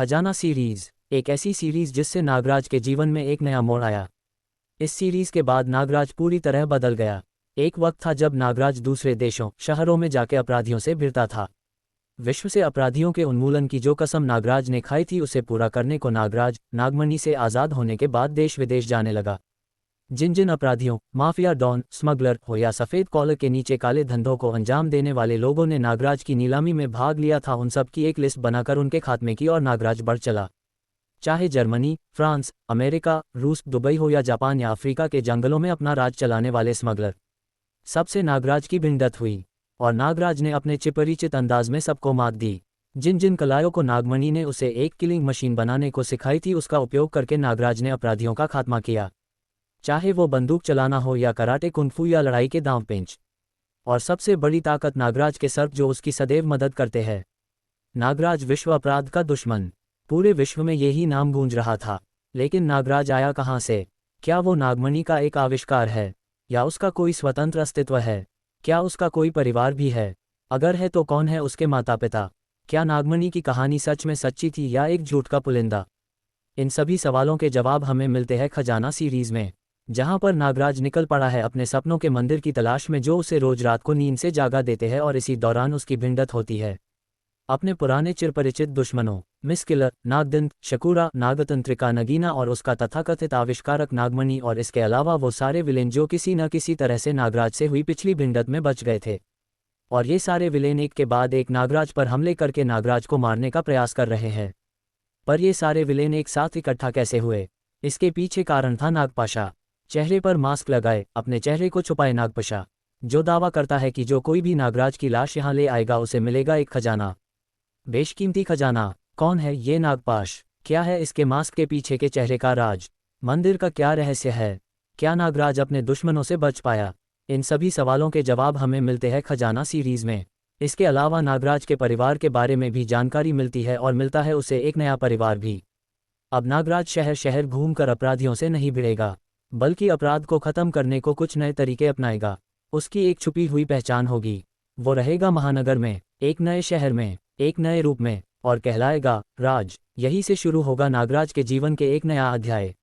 खजाना सीरीज एक ऐसी सीरीज जिससे नागराज के जीवन में एक नया मोड़ आया। इस सीरीज के बाद नागराज पूरी तरह बदल गया। एक वक्त था जब नागराज दूसरे देशों शहरों में जाके अपराधियों से भिड़ता था। विश्व से अपराधियों के उन्मूलन की जो कसम नागराज ने खाई थी उसे पूरा करने को नागराज नागमणि से आज़ाद होने के बाद देश विदेश जाने लगा। जिन जिन अपराधियों, माफिया, डॉन, स्मगलर हो या सफ़ेद कॉलर के नीचे काले धंधों को अंजाम देने वाले लोगों ने नागराज की नीलामी में भाग लिया था, उन सब की एक लिस्ट बनाकर उनके खात्मे की और नागराज बढ़ चला। चाहे जर्मनी, फ्रांस, अमेरिका, रूस, दुबई हो या जापान या अफ्रीका के जंगलों में अपना राज चलाने वाले स्मगलर, सबसे नागराज की भिड़ंत हुई और नागराज ने अपने चिपरिचित अंदाज में सबको मात दी। जिन जिन कलाओं को नागमणि ने उसे एक किलिंग मशीन बनाने को सिखाई थी उसका उपयोग करके नागराज ने अपराधियों का खात्मा किया, चाहे वो बंदूक चलाना हो या कराटे, कुंफू या लड़ाई के दांव पेंच। और सबसे बड़ी ताकत नागराज के सर्प जो उसकी सदैव मदद करते हैं। नागराज विश्व अपराध का दुश्मन। पूरे विश्व में यही नाम गूंज रहा था। लेकिन नागराज आया कहाँ से? क्या वो नागमणि का एक आविष्कार है या उसका कोई स्वतंत्र अस्तित्व है? क्या उसका कोई परिवार भी है? अगर है तो कौन है उसके माता पिता? क्या नागमणि की कहानी सच में सच्ची थी या एक झूठ का पुलिंदा? इन सभी सवालों के जवाब हमें मिलते हैं खजाना सीरीज में, जहां पर नागराज निकल पड़ा है अपने सपनों के मंदिर की तलाश में जो उसे रोज रात को नींद से जागा देते हैं, और इसी दौरान उसकी भिड़ंत होती है अपने पुराने चिरपरिचित दुश्मनों मिस्किलर, नागदंत, शकूरा, नागतंत्रिका, नगीना और उसका तथाकथित आविष्कारक नागमणि, और इसके अलावा वो सारे विलेन जो किसी न किसी तरह से नागराज से हुई पिछली भिड़ंत में बच गए थे। और ये सारे विलेन एक के बाद एक नागराज पर हमले करके नागराज को मारने का प्रयास कर रहे हैं। पर ये सारे विलेन एक साथ इकट्ठा कैसे हुए? इसके पीछे कारण था नागपाशा। चेहरे पर मास्क लगाए अपने चेहरे को छुपाए नागपाशा, जो दावा करता है कि जो कोई भी नागराज की लाश यहाँ ले आएगा उसे मिलेगा एक खजाना, बेशकीमती खजाना। कौन है ये नागपाश? क्या है इसके मास्क के पीछे के चेहरे का राज? मंदिर का क्या रहस्य है? क्या नागराज अपने दुश्मनों से बच पाया? इन सभी सवालों के जवाब हमें मिलते हैं खजाना सीरीज में। इसके अलावा नागराज के परिवार के बारे में भी जानकारी मिलती है और मिलता है उसे एक नया परिवार भी। अब नागराज शहर शहर घूमकर अपराधियों से नहीं भिड़ेगा, बल्कि अपराध को खत्म करने को कुछ नए तरीके अपनाएगा। उसकी एक छुपी हुई पहचान होगी। वो रहेगा महानगर में, एक नए शहर में, एक नए रूप में, और कहलाएगा राज। यहीं से शुरू होगा नागराज के जीवन के एक नया अध्याय।